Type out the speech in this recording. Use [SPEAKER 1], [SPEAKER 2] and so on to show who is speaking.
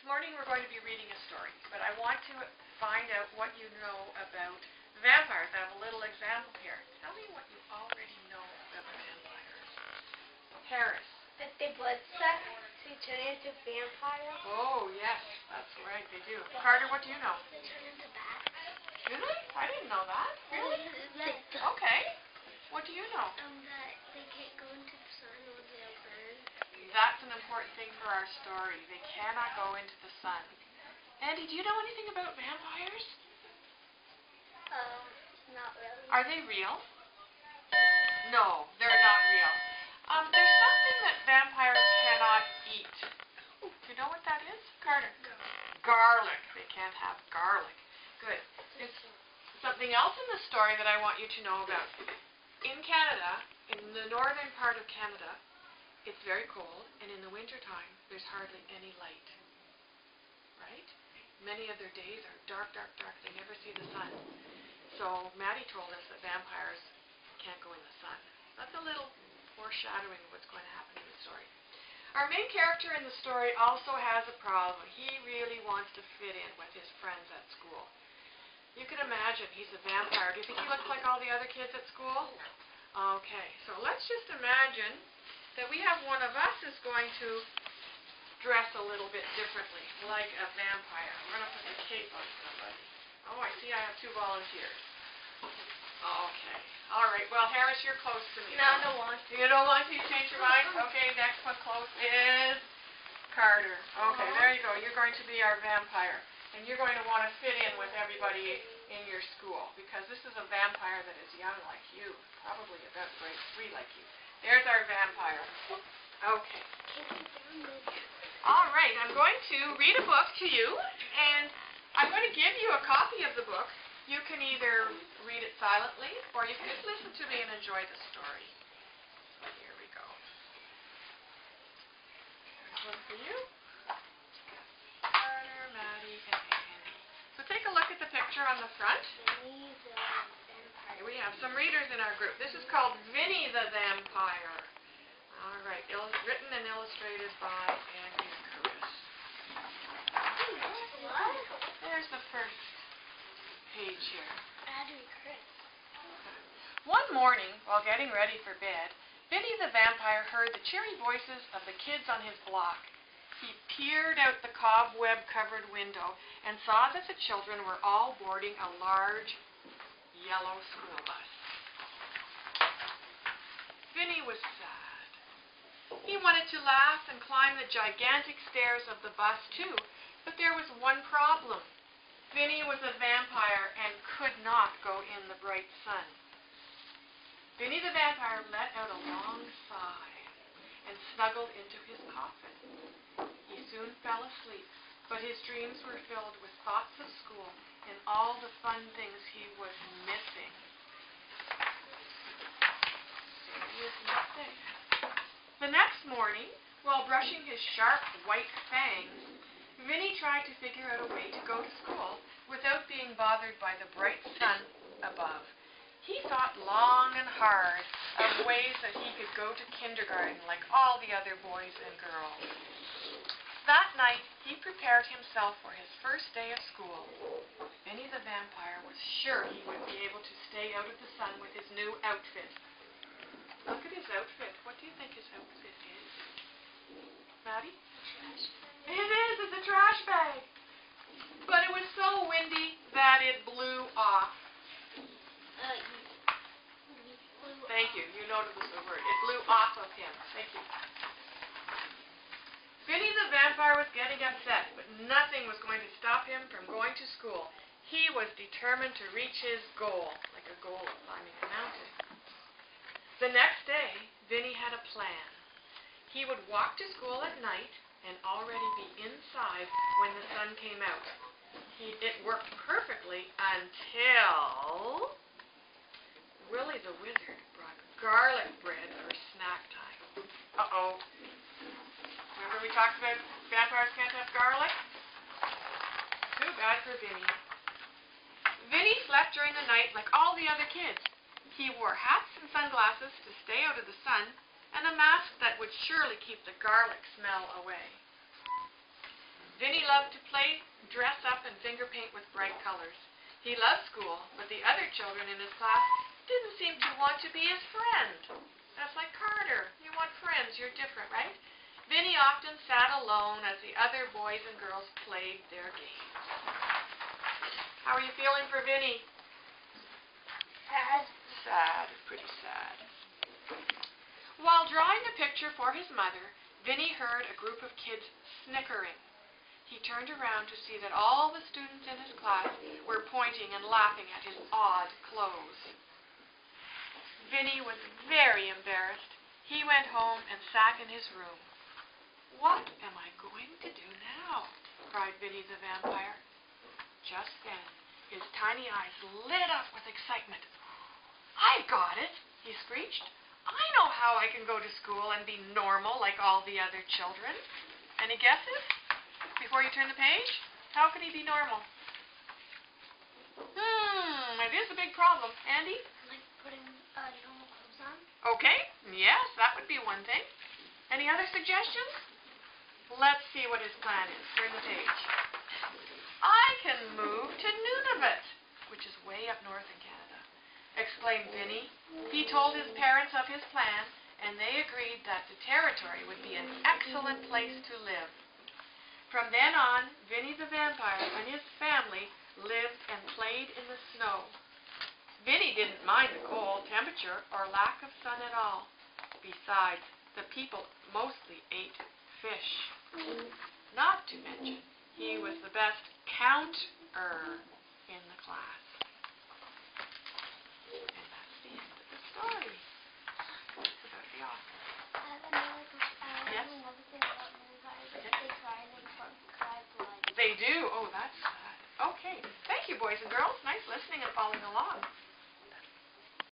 [SPEAKER 1] morning we're going to be reading a story, but I want to find out what you know about vampires. I have a little example here. Tell me what you already know about vampires. Carisse.
[SPEAKER 2] That they blood suck to turn into vampires.
[SPEAKER 1] Oh, yes, that's right, they do. Carter, what do you know?
[SPEAKER 2] They turn into bats.
[SPEAKER 1] Do they? I didn't know that. Really? Okay. What do you know?
[SPEAKER 2] That they can't go into the sun or they'll burn.
[SPEAKER 1] That's an important thing for our story. They cannot go into the sun. Andy, do you know anything about vampires?
[SPEAKER 2] Not really.
[SPEAKER 1] Are they real? No, they're not real. There's something that vampires cannot eat. Do you know what that is, Carter? Garlic. They can't have garlic. Good. There's something else in the story that I want you to know about. In Canada, in the northern part of Canada, it's very cold, and in the wintertime, there's hardly any light. Right? Many of their days are dark, dark, dark. They never see the sun. So Maddie told us that vampires can't go in the sun. That's a little foreshadowing of what's going to happen in the story. Our main character in the story also has a problem. He really wants to fit in with his friends at school. You can imagine he's a vampire. Do you think he looks like all the other kids at school? Okay, so let's just imagine that we have one of us is going to dress a little bit differently, like a vampire. We're going to put the cape on somebody. Oh, I see I have two volunteers. Okay. All right. Well, Harris, you're close to me.
[SPEAKER 2] No, I don't want to.
[SPEAKER 1] You don't want to? You change your mind? Okay, next one close is Carter. Okay, there you go. You're going to be our vampire. And you're going to want to fit in with everybody in your school, because this is a vampire that is young like you, probably about grade 3 like you. There's our vampire. Okay. All right, I'm going to read a book to you, and I'm going to give you a copy of the book. You can either read it silently, or you can just listen to me and enjoy the story. So here we go. There's one for you. Carter, Maddie, and Andy. So take a look at the picture on the front.
[SPEAKER 2] Vinny the vampire.
[SPEAKER 1] We have some readers in our group. This is called Vinny the Vampire. All right, written and illustrated by Andy and Carisse. There's the first page here. One morning, while getting ready for bed, Vinny the Vampire heard the cheery voices of the kids on his block. He peered out the cobweb-covered window and saw that the children were all boarding a large yellow school bus. Vinny was sad. He wanted to laugh and climb the gigantic stairs of the bus too, but there was one problem. Vinny was a vampire and could not go in the bright sun. Vinny the Vampire let out a long sigh and snuggled into his coffin. He soon fell asleep, but his dreams were filled with thoughts of school and all the fun things he was missing. The next morning, while brushing his sharp white fangs, Vinny tried to figure out a way to go to school without being bothered by the bright sun above. He thought long and hard of ways that he could go to kindergarten like all the other boys and girls. That night, he prepared himself for his first day of school. Vinny the Vampire was sure he would be able to stay out of the sun with his new outfit. Look at his outfit. What do you think his outfit is? Maddie? It is. It's a trash bag. But it was so windy that it blew off. Thank you. You noted the word. It blew off of him. Thank you. Vinny the Vampire was getting upset, but nothing was going to stop him from going to school. He was determined to reach his goal, like a goal of climbing a mountain. The next day, Vinny had a plan. He would walk to school at night and already be inside when the sun came out. It worked perfectly until Willie the Wizard brought garlic bread for snack time. Uh-oh. Remember we talked about vampires can't have garlic? Too bad for Vinny. Vinny slept during the night like all the other kids. He wore hats and sunglasses to stay out of the sun, and a mask that would surely keep the garlic smell away. Vinny loved to play, dress up, and finger paint with bright colors. He loved school, but the other children in his class didn't seem to want to be his friend. That's like Carter. You want friends. You're different, right? Vinny often sat alone as the other boys and girls played their games. How are you feeling for Vinny?
[SPEAKER 2] Sad.
[SPEAKER 1] Sad. Pretty sad. While drawing a picture for his mother, Vinny heard a group of kids snickering. He turned around to see that all the students in his class were pointing and laughing at his odd clothes. Vinny was very embarrassed. He went home and sat in his room. "What am I going to do now?" cried Vinny the vampire. Just then, his tiny eyes lit up with excitement. "I got it," he screeched. "I know how I can go to school and be normal like all the other children." Any guesses? Before you turn the page? How can he be normal? It is a big problem. Andy?
[SPEAKER 2] Like putting normal clothes on?
[SPEAKER 1] Okay, yes, that would be one thing. Any other suggestions? Let's see what his plan is. Turn the page. "I can move to Nunavut," which is way up north in Canada, exclaimed Vinny. He told his parents of his plan, and they agreed that the territory would be an excellent place to live. From then on, Vinny the vampire and his family lived and played in the snow. Vinny didn't mind the cold temperature or lack of sun at all. Besides, the people mostly ate fish. Not to mention, he was the best counter in the class. And that's the end of the story. About the author. Yes?
[SPEAKER 2] Another thing about vampires is they cry and they cry blood.
[SPEAKER 1] They do? Oh, that's sad. Okay. Thank you, boys and girls. Nice listening and following.